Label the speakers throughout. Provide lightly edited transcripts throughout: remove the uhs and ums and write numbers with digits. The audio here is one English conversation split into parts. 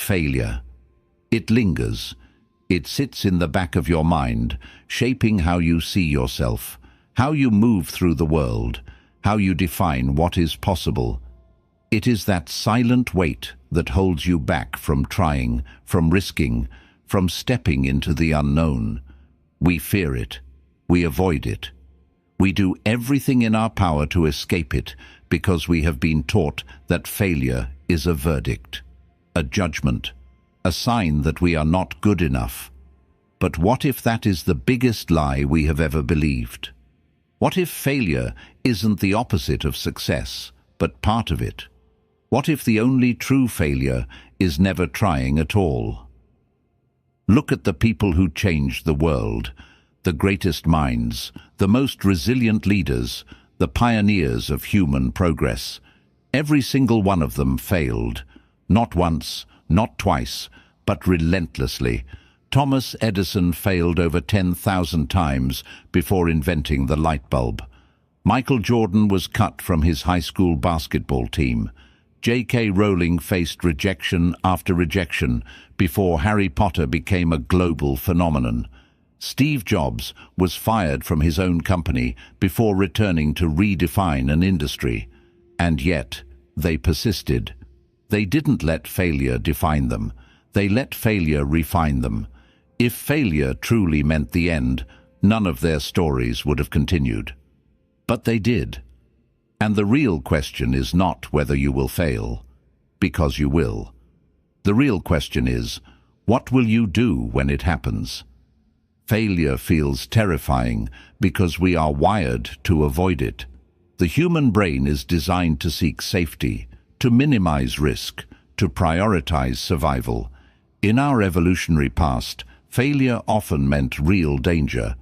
Speaker 1: failure. It lingers. It sits in the back of your mind, shaping how you see yourself, how you move through the world, how you define what is possible. It is that silent weight that holds you back from trying, from risking, from stepping into the unknown. We fear it. We avoid it. We do everything in our power to escape it because we have been taught that failure is a verdict, a judgment, a sign that we are not good enough. But what if that is the biggest lie we have ever believed? What if failure isn't the opposite of success, but part of it? What if the only true failure is never trying at all? Look at the people who changed the world, the greatest minds, the most resilient leaders, the pioneers of human progress. Every single one of them failed, not once, not twice, but relentlessly. Thomas Edison failed over 10,000 times before inventing the light bulb. Michael Jordan was cut from his high school basketball team. J.K. Rowling faced rejection after rejection before Harry Potter became a global phenomenon. Steve Jobs was fired from his own company before returning to redefine an industry. And yet, they persisted. They didn't let failure define them. They let failure refine them. If failure truly meant the end, none of their stories would have continued. But they did. And the real question is not whether you will fail, because you will. The real question is, what will you do when it happens? Failure feels terrifying because we are wired to avoid it. The human brain is designed to seek safety, to minimize risk, to prioritize survival. In our evolutionary past, failure often meant real danger.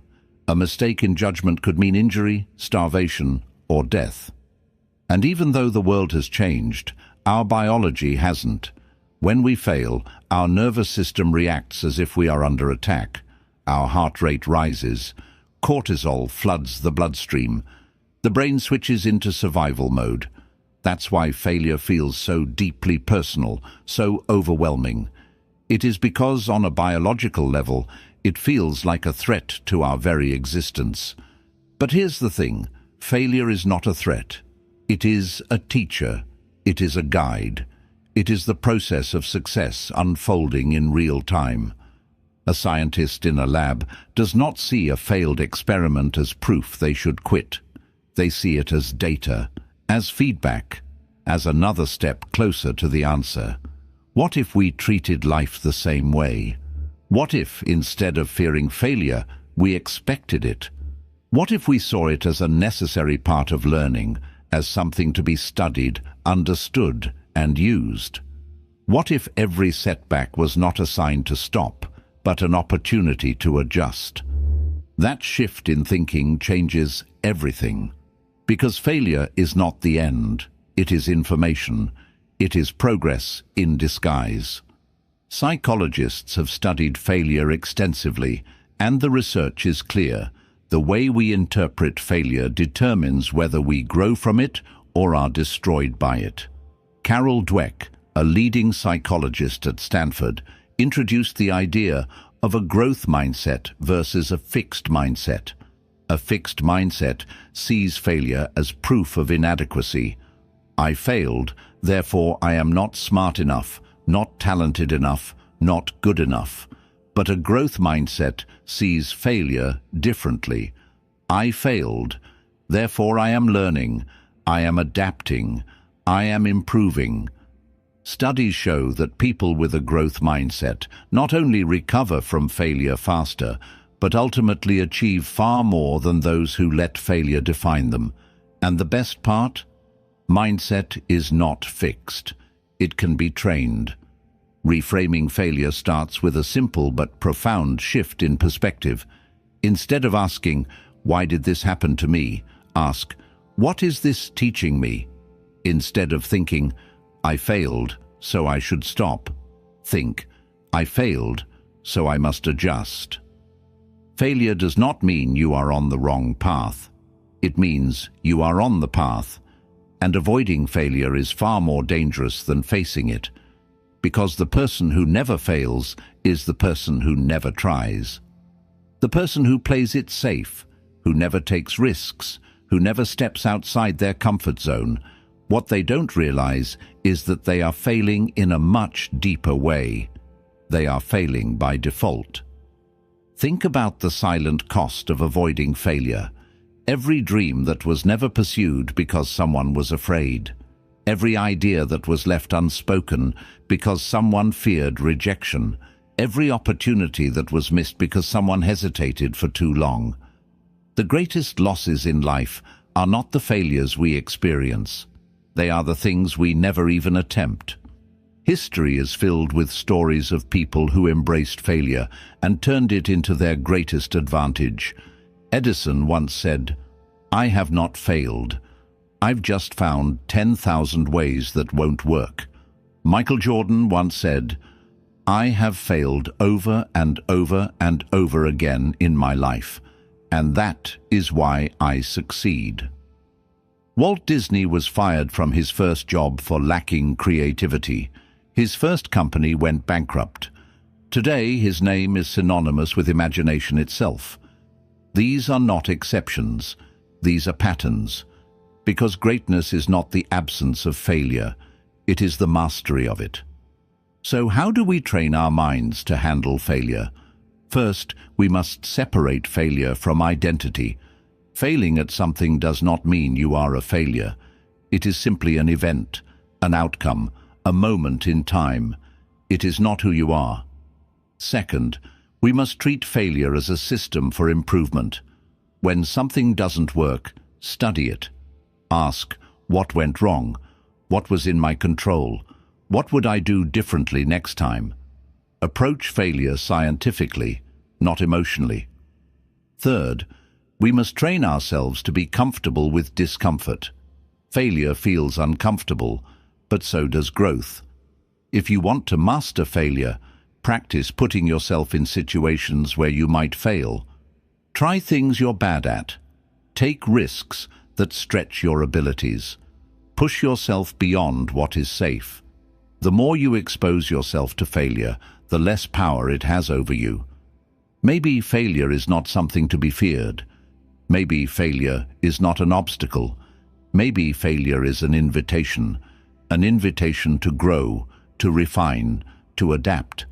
Speaker 1: A mistake in judgment could mean injury, starvation, or death. And even though the world has changed, our biology hasn't. When we fail, our nervous system reacts as if we are under attack. Our heart rate rises. Cortisol floods the bloodstream. The brain switches into survival mode. That's why failure feels so deeply personal, so overwhelming. It is because, on a biological level, it feels like a threat to our very existence. But here's the thing, failure is not a threat. It is a teacher. It is a guide. It is the process of success unfolding in real time. A scientist in a lab does not see a failed experiment as proof they should quit. They see it as data, as feedback, as another step closer to the answer. What if we treated life the same way? What if, instead of fearing failure, we expected it? What if we saw it as a necessary part of learning, as something to be studied, understood, and used? What if every setback was not a sign to stop, but an opportunity to adjust? That shift in thinking changes everything. Because failure is not the end, it is information. It is progress in disguise. Psychologists have studied failure extensively, and the research is clear. The way we interpret failure determines whether we grow from it or are destroyed by it. Carol Dweck, a leading psychologist at Stanford, introduced the idea of a growth mindset versus a fixed mindset. A fixed mindset sees failure as proof of inadequacy. I failed, therefore I am not smart enough, not talented enough, not good enough. But a growth mindset sees failure differently. I failed, therefore I am learning, I am adapting, I am improving. Studies show that people with a growth mindset not only recover from failure faster, but ultimately achieve far more than those who let failure define them. And the best part? Mindset is not fixed. It can be trained. Reframing failure starts with a simple but profound shift in perspective. Instead of asking, "Why did this happen to me?" ask, "What is this teaching me?" Instead of thinking, "I failed, so I should stop," think, "I failed, so I must adjust." Failure does not mean you are on the wrong path. It means you are on the path, and avoiding failure is far more dangerous than facing it. because the person who never fails is the person who never tries. The person who plays it safe, who never takes risks, who never steps outside their comfort zone, what they don't realize is that they are failing in a much deeper way. They are failing by default. Think about the silent cost of avoiding failure. Every dream that was never pursued because someone was afraid. Every idea that was left unspoken because someone feared rejection. Every opportunity that was missed because someone hesitated for too long. The greatest losses in life are not the failures we experience. They are the things we never even attempt. History is filled with stories of people who embraced failure and turned it into their greatest advantage. Edison once said, "I have not failed. I've just found 10,000 ways that won't work." Michael Jordan once said, "I have failed over and over and over again in my life, and that is why I succeed." Walt Disney was fired from his first job for lacking creativity. His first company went bankrupt. Today, his name is synonymous with imagination itself. These are not exceptions. These are patterns. Because greatness is not the absence of failure. It is the mastery of it. So how do we train our minds to handle failure? First, we must separate failure from identity. Failing at something does not mean you are a failure. It is simply an event, an outcome, a moment in time. It is not who you are. Second, we must treat failure as a system for improvement. When something doesn't work, study it. Ask, what went wrong? What was in my control? What would I do differently next time? Approach failure scientifically, not emotionally. Third, we must train ourselves to be comfortable with discomfort. Failure feels uncomfortable, but so does growth. If you want to master failure, practice putting yourself in situations where you might fail. Try things you're bad at. Take risks that stretch your abilities. Push yourself beyond what is safe. The more you expose yourself to failure, the less power it has over you. Maybe failure is not something to be feared. Maybe failure is not an obstacle. Maybe failure is an invitation to grow, to refine, to adapt.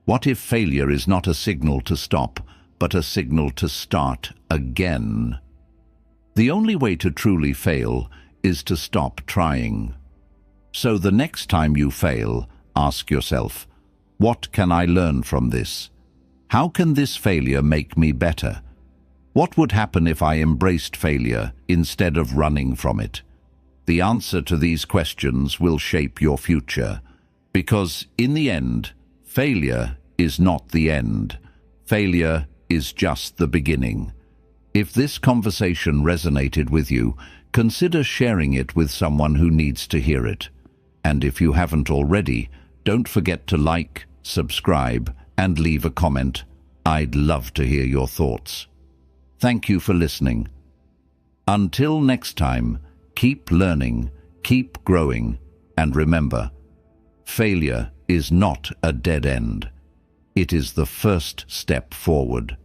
Speaker 1: What if failure is not a signal to stop, but a signal to start again? The only way to truly fail is to stop trying. So the next time you fail, ask yourself, what can I learn from this? How can this failure make me better? What would happen if I embraced failure instead of running from it? The answer to these questions will shape your future, because in the end, failure is not the end. Failure is just the beginning. If this conversation resonated with you, consider sharing it with someone who needs to hear it. And if you haven't already, don't forget to like, subscribe, and leave a comment. I'd love to hear your thoughts. Thank you for listening. Until next time, keep learning, keep growing, and remember, failure is not a dead end. It is the first step forward.